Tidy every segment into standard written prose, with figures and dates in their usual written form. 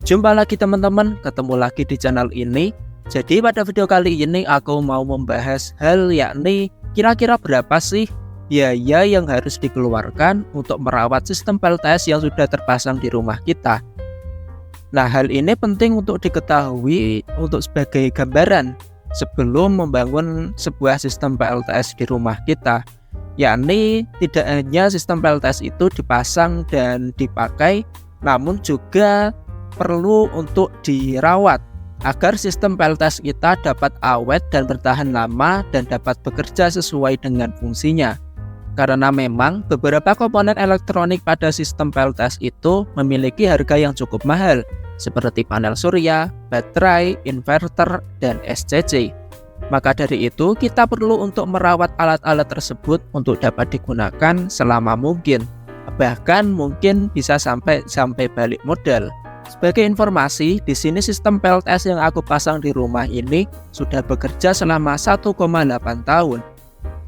Jumpa lagi teman-teman, ketemu lagi di channel ini. Jadi pada video kali ini aku mau membahas hal yakni kira-kira berapa sih biaya yang harus dikeluarkan untuk merawat sistem PLTS yang sudah terpasang di rumah kita. Nah, hal ini penting untuk diketahui untuk sebagai gambaran sebelum membangun sebuah sistem PLTS di rumah kita. Yakni tidak hanya sistem PLTS itu dipasang dan dipakai, namun juga perlu untuk dirawat agar sistem PLTS kita dapat awet dan bertahan lama dan dapat bekerja sesuai dengan fungsinya. Karena memang beberapa komponen elektronik pada sistem PLTS itu memiliki harga yang cukup mahal, seperti panel surya, baterai, inverter, dan SCC. Maka dari itu kita perlu untuk merawat alat-alat tersebut untuk dapat digunakan selama mungkin, bahkan mungkin bisa sampai balik modal. Sebagai informasi, di sini sistem PLTS yang aku pasang di rumah ini sudah bekerja selama 1,8 tahun.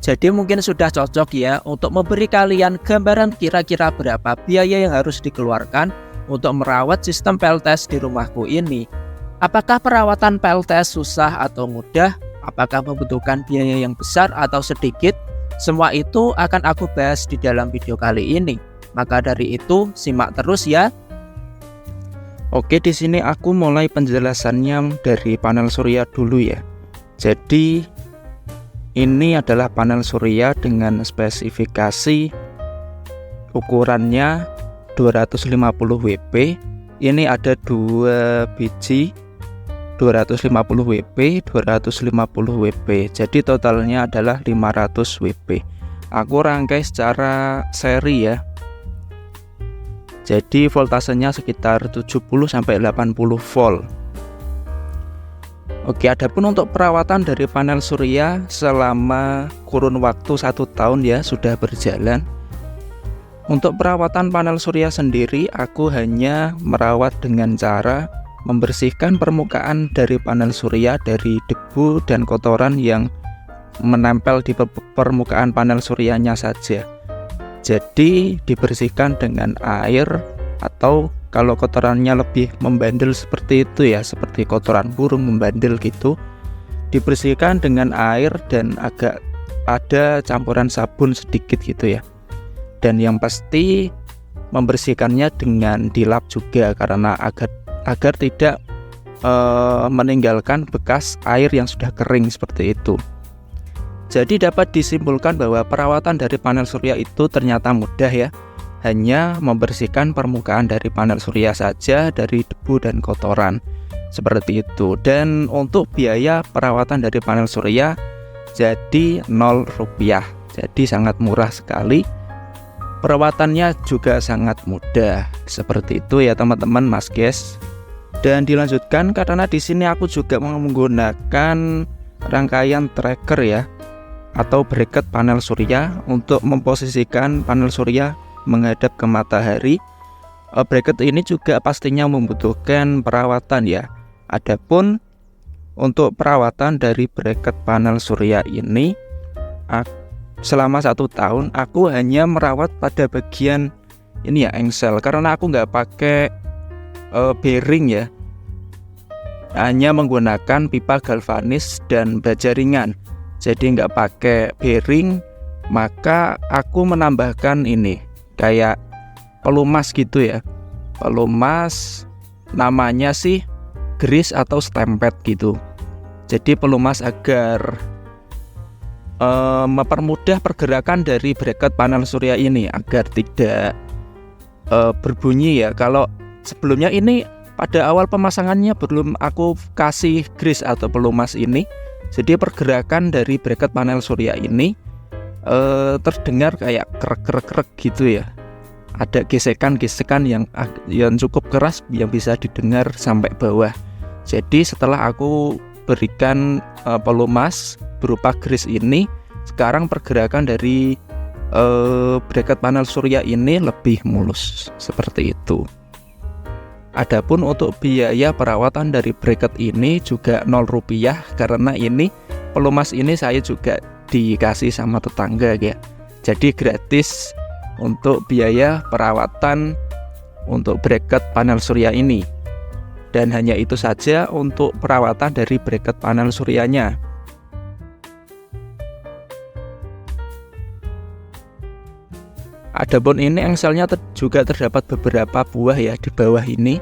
Jadi mungkin sudah cocok ya untuk memberi kalian gambaran kira-kira berapa biaya yang harus dikeluarkan untuk merawat sistem PLTS di rumahku ini. Apakah perawatan PLTS susah atau mudah? Apakah membutuhkan biaya yang besar atau sedikit? Semua itu akan aku bahas di dalam video kali ini. Maka dari itu, simak terus ya. Oke, di sini aku mulai penjelasannya dari panel surya dulu ya. Jadi ini adalah panel surya dengan spesifikasi ukurannya 250 WP. Ini ada 2 biji 250 WP, 250 WP. Jadi totalnya adalah 500 WP. Aku rangkai secara seri ya. Jadi voltasenya sekitar 70-80 volt. Oke, adapun untuk perawatan dari panel surya selama kurun waktu 1 tahun ya sudah berjalan. Untuk perawatan panel surya sendiri, aku hanya merawat dengan cara membersihkan permukaan dari panel surya dari debu dan kotoran yang menempel di permukaan panel suryanya saja. Jadi dibersihkan dengan air, atau kalau kotorannya lebih membandel seperti itu ya, seperti kotoran burung membandel gitu, dibersihkan dengan air dan agak ada campuran sabun sedikit gitu ya. Dan yang pasti membersihkannya dengan dilap juga karena agar tidak meninggalkan bekas air yang sudah kering seperti itu. Jadi dapat disimpulkan bahwa perawatan dari panel surya itu ternyata mudah ya. Hanya membersihkan permukaan dari panel surya saja dari debu dan kotoran. Seperti itu. Dan untuk biaya perawatan dari panel surya jadi 0 rupiah. Jadi sangat murah sekali. Perawatannya juga sangat mudah. Seperti itu ya teman-teman Mas guys. Dan dilanjutkan karena di sini aku juga menggunakan rangkaian tracker ya, atau bracket panel surya untuk memposisikan panel surya menghadap ke matahari. Bracket ini juga pastinya membutuhkan perawatan ya. Adapun untuk perawatan dari bracket panel surya ini selama 1 tahun aku hanya merawat pada bagian ini ya, engsel, karena aku nggak pakai bearing ya, hanya menggunakan pipa galvanis dan baja ringan. Jadi nggak pakai bearing, maka aku menambahkan ini kayak pelumas gitu ya. Pelumas namanya sih grease atau stempet gitu. Jadi pelumas agar mempermudah pergerakan dari bracket panel surya ini agar tidak berbunyi ya. Kalau sebelumnya ini pada awal pemasangannya belum aku kasih grease atau pelumas ini. Jadi pergerakan dari bracket panel surya ini terdengar kayak krek-krek gitu ya. Ada gesekan-gesekan yang cukup keras yang bisa didengar sampai bawah. Jadi setelah aku berikan pelumas berupa grease ini, sekarang pergerakan dari bracket panel surya ini lebih mulus seperti itu. Adapun untuk biaya perawatan dari bracket ini juga 0 rupiah karena ini pelumas ini saya juga dikasih sama tetangga ya. Jadi gratis untuk biaya perawatan untuk bracket panel surya ini. Dan hanya itu saja untuk perawatan dari bracket panel suryanya. Adapun ini engselnya juga terdapat beberapa buah ya di bawah ini.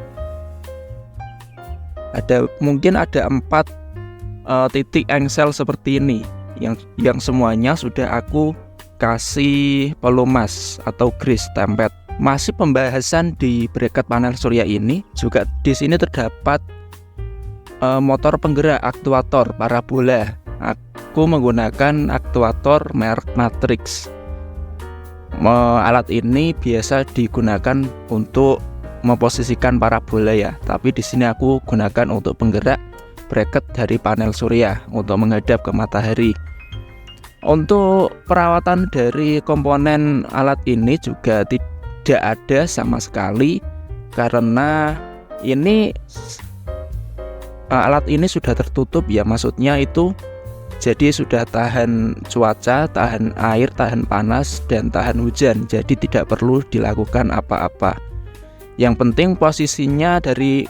Mungkin ada 4 titik engsel seperti ini yang semuanya sudah aku kasih pelumas atau grease tempet. Masih pembahasan di bracket panel surya ini, juga di sini terdapat motor penggerak aktuator parabola. Aku menggunakan aktuator merek Matrix. Alat ini biasa digunakan untuk memposisikan parabola ya, tapi di sini aku gunakan untuk penggerak bracket dari panel surya untuk menghadap ke matahari. Untuk perawatan dari komponen alat ini juga tidak ada sama sekali, karena ini alat ini sudah tertutup ya, maksudnya itu jadi sudah tahan cuaca, tahan air, tahan panas, dan tahan hujan. Jadi tidak perlu dilakukan apa-apa. Yang penting posisinya dari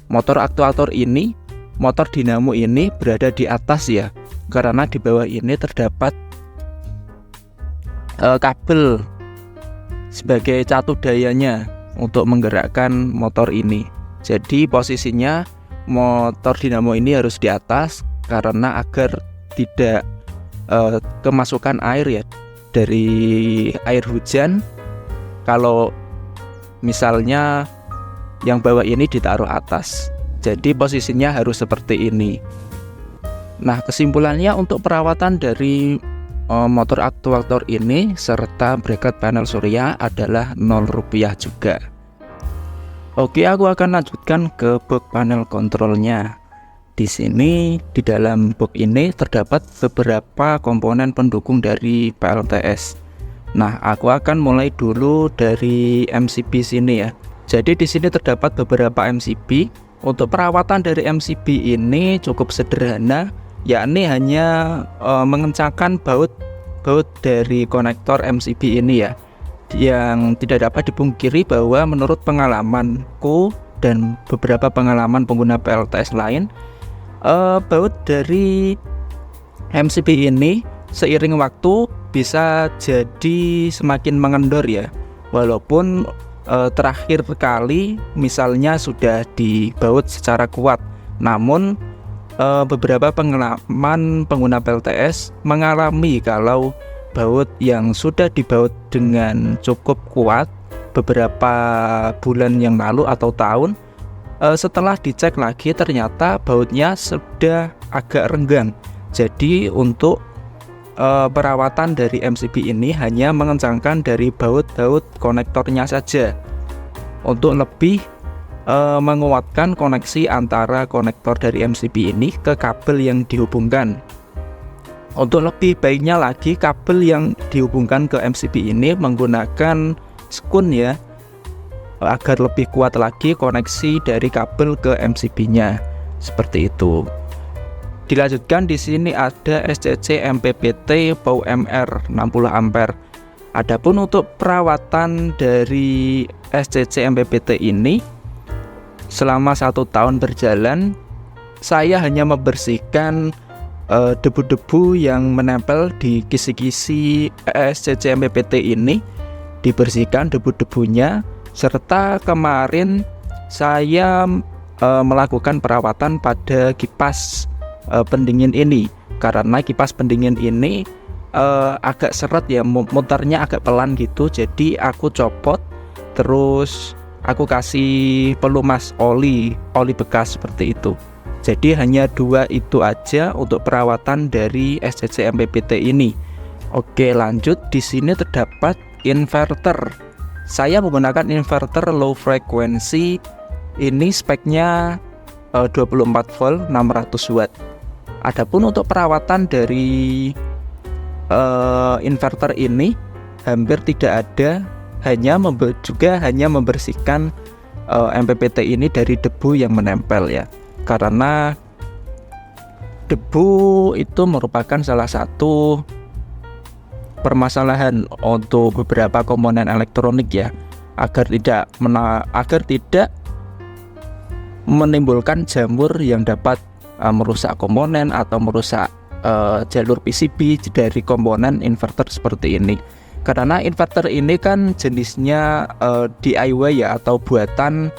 motor aktuator ini, motor dinamo ini berada di atas ya, karena di bawah ini terdapat kabel sebagai catu dayanya untuk menggerakkan motor ini. Jadi posisinya motor dinamo ini harus di atas, karena agar tidak kemasukan air ya dari air hujan. Kalau misalnya yang bawah ini ditaruh atas, jadi posisinya harus seperti ini. Nah, kesimpulannya untuk perawatan dari motor aktuator ini serta bracket panel surya adalah Rp0 juga. Oke, aku akan lanjutkan ke box panel kontrolnya. Di sini di dalam box ini terdapat beberapa komponen pendukung dari PLTS. Nah, aku akan mulai dulu dari MCB sini ya. Jadi di sini terdapat beberapa MCB. Untuk perawatan dari MCB ini cukup sederhana, yakni hanya mengencangkan baut dari konektor MCB ini ya. Yang tidak dapat dipungkiri bahwa menurut pengalamanku dan beberapa pengalaman pengguna PLTS lain, baut dari MCB ini seiring waktu bisa jadi semakin mengendor ya. Walaupun terakhir kali misalnya sudah dibaut secara kuat, namun beberapa pengalaman pengguna PLTS mengalami kalau baut yang sudah dibaut dengan cukup kuat beberapa bulan yang lalu atau tahun, setelah dicek lagi ternyata bautnya sudah agak renggang. Jadi untuk perawatan dari MCB ini hanya mengencangkan dari baut-baut konektornya saja untuk lebih menguatkan koneksi antara konektor dari MCB ini ke kabel yang dihubungkan. Untuk lebih baiknya lagi, kabel yang dihubungkan ke MCB ini menggunakan skun ya, agar lebih kuat lagi koneksi dari kabel ke MCB-nya. Seperti itu. Dilanjutkan di sini ada SCC MPPT POW-MR 60 ampere. Adapun untuk perawatan dari SCC MPPT ini selama 1 tahun berjalan, saya hanya membersihkan debu-debu yang menempel di kisi-kisi SCC MPPT ini, dibersihkan debu-debunya, serta kemarin saya melakukan perawatan pada kipas pendingin ini, karena kipas pendingin ini agak seret ya, muternya agak pelan gitu. Jadi aku copot, terus aku kasih pelumas oli bekas seperti itu. Jadi hanya 2 itu aja untuk perawatan dari SCC MPPT ini. Oke, lanjut. Di sini terdapat inverter. Saya menggunakan inverter low frequency. Ini speknya 24 volt 600 watt. Adapun untuk perawatan dari inverter ini hampir tidak ada, hanya membersihkan MPPT ini dari debu yang menempel ya. Karena debu itu merupakan salah satu permasalahan untuk beberapa komponen elektronik ya, agar tidak menimbulkan jamur yang dapat merusak komponen atau merusak jalur PCB dari komponen inverter seperti ini. Karena inverter ini kan jenisnya DIY ya, atau buatan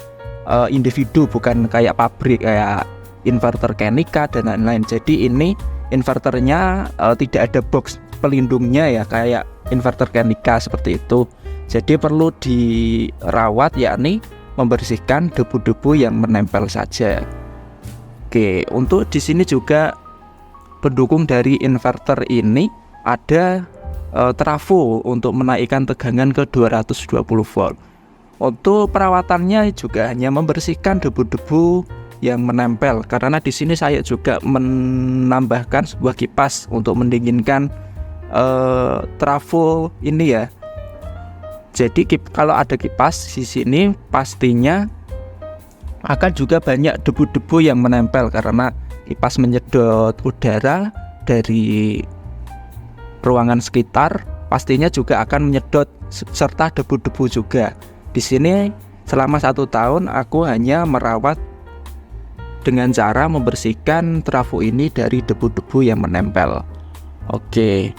individu, bukan kayak pabrik kayak inverter Kenika dan lain-lain. Jadi ini inverternya tidak ada box pelindungnya ya kayak inverter Kenika seperti itu. Jadi perlu dirawat, yakni membersihkan debu-debu yang menempel saja. Oke, untuk di sini juga pendukung dari inverter ini ada trafo untuk menaikkan tegangan ke 220 volt. Untuk perawatannya juga hanya membersihkan debu-debu yang menempel. Karena di sini saya juga menambahkan sebuah kipas untuk mendinginkan trafo ini ya. Jadi kalau ada kipas di sini pastinya akan juga banyak debu-debu yang menempel karena kipas menyedot udara dari ruangan sekitar, pastinya juga akan menyedot serta debu-debu juga. Di sini selama 1 tahun aku hanya merawat dengan cara membersihkan trafo ini dari debu-debu yang menempel. Oke.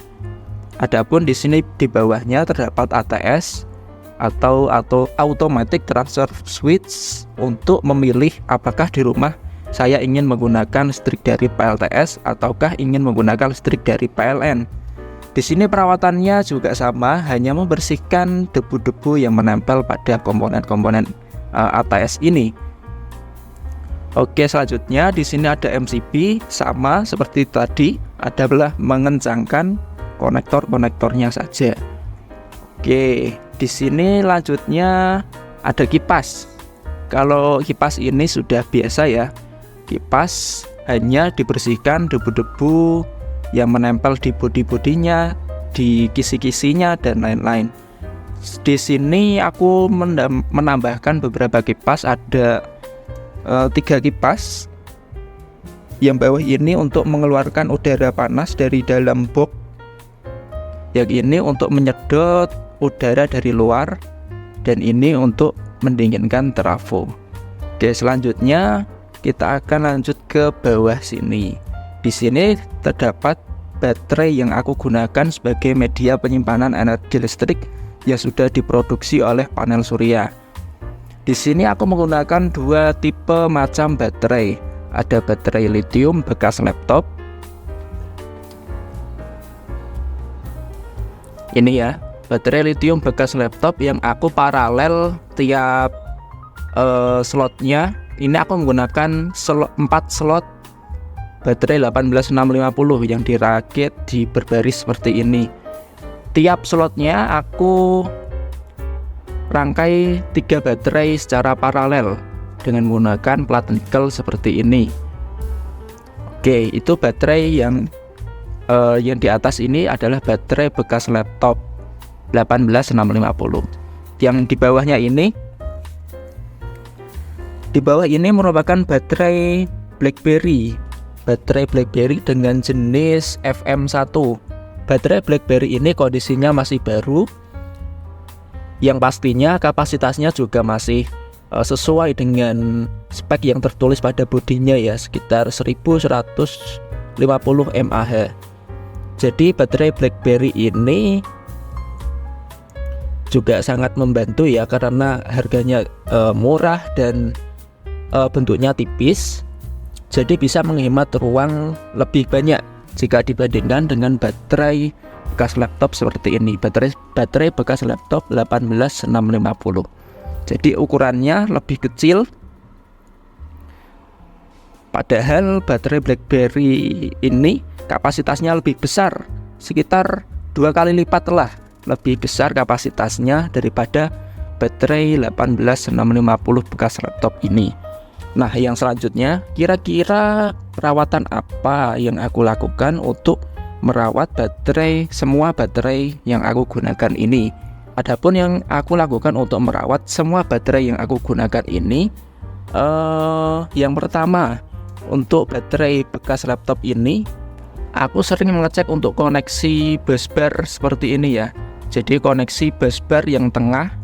Adapun di sini di bawahnya terdapat ATS atau automatic transfer switch untuk memilih apakah di rumah saya ingin menggunakan listrik dari PLTS ataukah ingin menggunakan listrik dari PLN. Di sini perawatannya juga sama, hanya membersihkan debu-debu yang menempel pada komponen-komponen ATS ini. Oke, selanjutnya di sini ada MCB, sama seperti tadi, adalah mengencangkan konektor-konektornya saja. Oke, di sini lanjutnya ada kipas. Kalau kipas ini sudah biasa ya. Kipas hanya dibersihkan debu-debu yang menempel di bodi-bodinya, di kisi-kisinya dan lain-lain. Di sini aku menambahkan beberapa kipas, ada 3 kipas. Yang bawah ini untuk mengeluarkan udara panas dari dalam box. Yang ini untuk menyedot udara dari luar, dan ini untuk mendinginkan trafo. Oke, selanjutnya kita akan lanjut ke bawah sini. Di sini terdapat baterai yang aku gunakan sebagai media penyimpanan energi listrik yang sudah diproduksi oleh panel surya. Di sini aku menggunakan 2 tipe macam baterai. Ada baterai lithium bekas laptop. Ini ya, baterai lithium bekas laptop yang aku paralel tiap slotnya. Ini aku menggunakan 4 slot baterai 18650 yang dirakit di berbaris seperti ini. Tiap slotnya aku rangkai 3 baterai secara paralel dengan menggunakan plat nikel seperti ini. Oke, itu baterai yang di atas ini adalah baterai bekas laptop 18650. Yang di bawahnya ini, merupakan baterai BlackBerry. Baterai BlackBerry dengan jenis FM1. Baterai BlackBerry ini kondisinya masih baru, yang pastinya kapasitasnya juga masih sesuai dengan spek yang tertulis pada bodinya ya, sekitar 1150 mAh. Jadi baterai BlackBerry ini juga sangat membantu ya, karena harganya murah dan bentuknya tipis. Jadi bisa menghemat ruang lebih banyak jika dibandingkan dengan baterai bekas laptop seperti ini. Baterai bekas laptop 18650. Jadi ukurannya lebih kecil. Padahal baterai BlackBerry ini kapasitasnya lebih besar, sekitar 2 kali lipat lah lebih besar kapasitasnya daripada baterai 18650 bekas laptop ini. Nah, yang selanjutnya, kira-kira perawatan apa yang aku lakukan untuk merawat semua baterai yang aku gunakan ini. Adapun yang aku lakukan untuk merawat semua baterai yang aku gunakan ini, yang pertama, untuk baterai bekas laptop ini, aku sering mengecek untuk koneksi busbar seperti ini ya. Jadi koneksi busbar yang tengah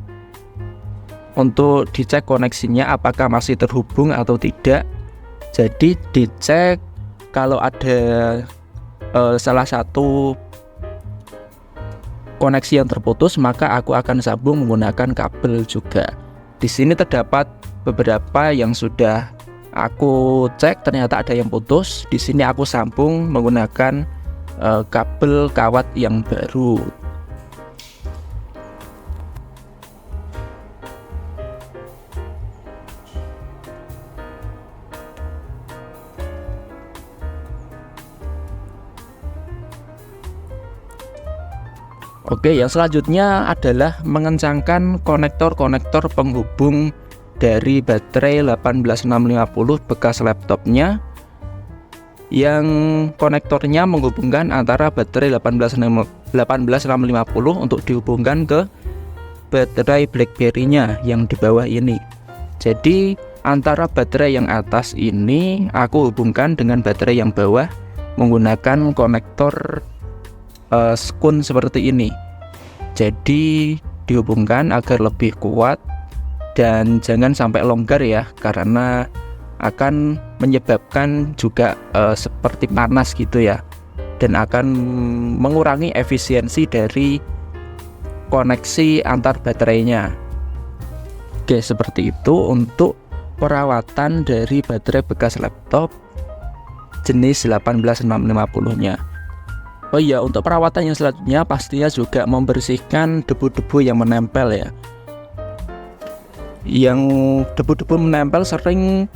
untuk dicek koneksinya apakah masih terhubung atau tidak. Jadi dicek kalau ada salah satu koneksi yang terputus, maka aku akan sambung menggunakan kabel juga. Di sini terdapat beberapa yang sudah aku cek ternyata ada yang putus. Di sini aku sambung menggunakan kabel kawat yang baru. Oke, yang selanjutnya adalah mengencangkan konektor-konektor penghubung dari baterai 18650 bekas laptopnya, yang konektornya menghubungkan antara baterai 18650 untuk dihubungkan ke baterai BlackBerry-nya yang di bawah ini. Jadi antara baterai yang atas ini aku hubungkan dengan baterai yang bawah menggunakan konektor skun seperti ini. Jadi dihubungkan agar lebih kuat dan jangan sampai longgar ya, karena akan menyebabkan juga seperti panas gitu ya, dan akan mengurangi efisiensi dari koneksi antar baterainya. Oke, seperti itu untuk perawatan dari baterai bekas laptop jenis 18650-nya. Oh iya, untuk perawatan yang selanjutnya pastinya juga membersihkan debu-debu yang menempel ya. Yang debu-debu menempel sering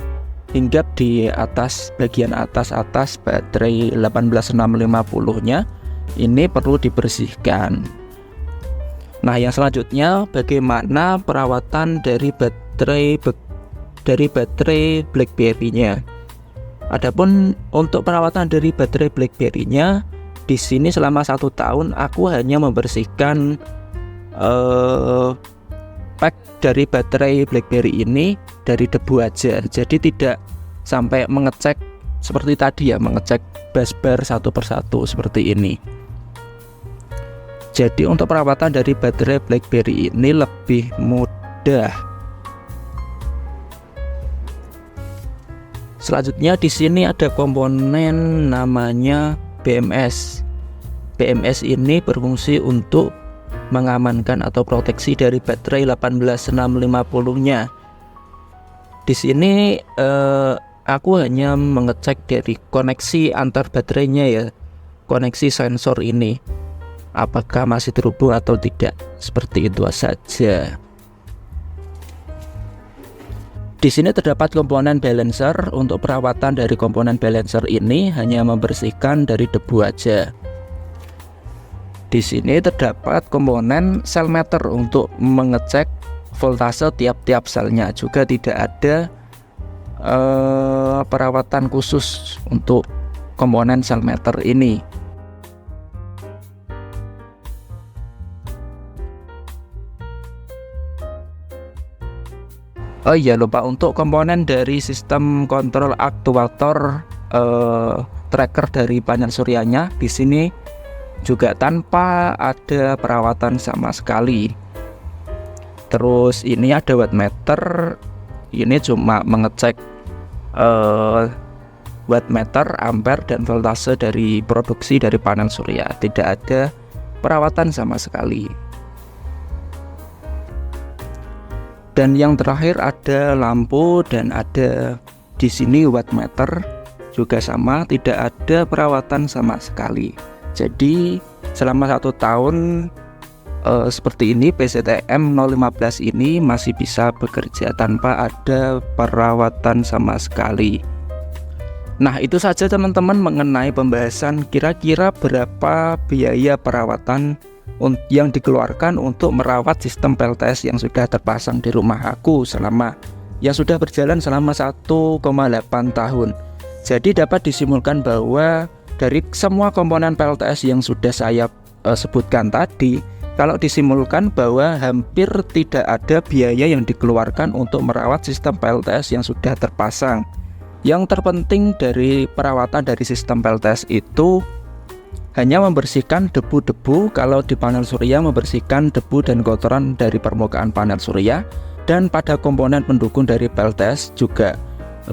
hinggap di atas, bagian atas baterai 18650-nya. Ini perlu dibersihkan. Nah, yang selanjutnya bagaimana perawatan dari baterai BlackBerry-nya. Adapun untuk perawatan dari baterai BlackBerry-nya, di sini selama 1 tahun aku hanya membersihkan pack dari baterai BlackBerry ini dari debu aja. Jadi tidak sampai mengecek seperti tadi ya, mengecek busbar satu persatu seperti ini. Jadi untuk perawatan dari baterai BlackBerry ini lebih mudah. Selanjutnya di sini ada komponen namanya BMS. BMS ini berfungsi untuk mengamankan atau proteksi dari baterai 18650-nya. Di sini aku hanya mengecek dari koneksi antar baterainya ya, koneksi sensor ini apakah masih terhubung atau tidak, seperti itu saja. Di sini terdapat komponen balancer. Untuk perawatan dari komponen balancer ini hanya membersihkan dari debu aja. Di sini terdapat komponen cell meter untuk mengecek voltase tiap-tiap selnya. Juga tidak ada perawatan khusus untuk komponen cell meter ini. Oh iya, lupa, untuk komponen dari sistem kontrol aktuator tracker dari panel suryanya di sini juga tanpa ada perawatan sama sekali. Terus ini ada wattmeter, ini cuma mengecek wattmeter, ampere dan voltase dari produksi dari panel surya. Tidak ada perawatan sama sekali. Dan yang terakhir ada lampu dan ada di sini wattmeter juga sama, tidak ada perawatan sama sekali. Jadi selama 1 tahun seperti ini PCTM 015 ini masih bisa bekerja tanpa ada perawatan sama sekali. Nah, itu saja teman-teman mengenai pembahasan kira-kira berapa biaya perawatan yang dikeluarkan untuk merawat sistem PLTS yang sudah terpasang di rumah aku yang sudah berjalan selama 1,8 tahun. Jadi dapat disimpulkan bahwa dari semua komponen PLTS yang sudah saya sebutkan tadi, kalau disimpulkan bahwa hampir tidak ada biaya yang dikeluarkan untuk merawat sistem PLTS yang sudah terpasang. Yang terpenting dari perawatan dari sistem PLTS itu hanya membersihkan debu-debu. Kalau di panel surya, membersihkan debu dan kotoran dari permukaan panel surya. Dan pada komponen pendukung dari PLTS juga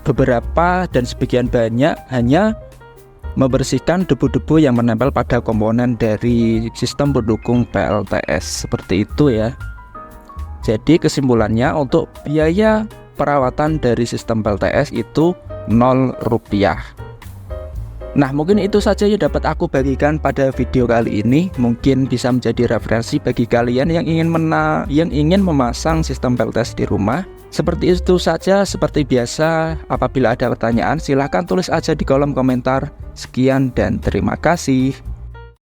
beberapa dan sebagian banyak hanya membersihkan debu-debu yang menempel pada komponen dari sistem pendukung PLTS, seperti itu ya. Jadi kesimpulannya, untuk biaya perawatan dari sistem PLTS itu 0 rupiah. Nah, mungkin itu saja yang dapat aku bagikan pada video kali ini. Mungkin bisa menjadi referensi bagi kalian yang ingin memasang sistem PLTS di rumah. Seperti itu saja. Seperti biasa, apabila ada pertanyaan silahkan tulis aja di kolom komentar. Sekian dan terima kasih.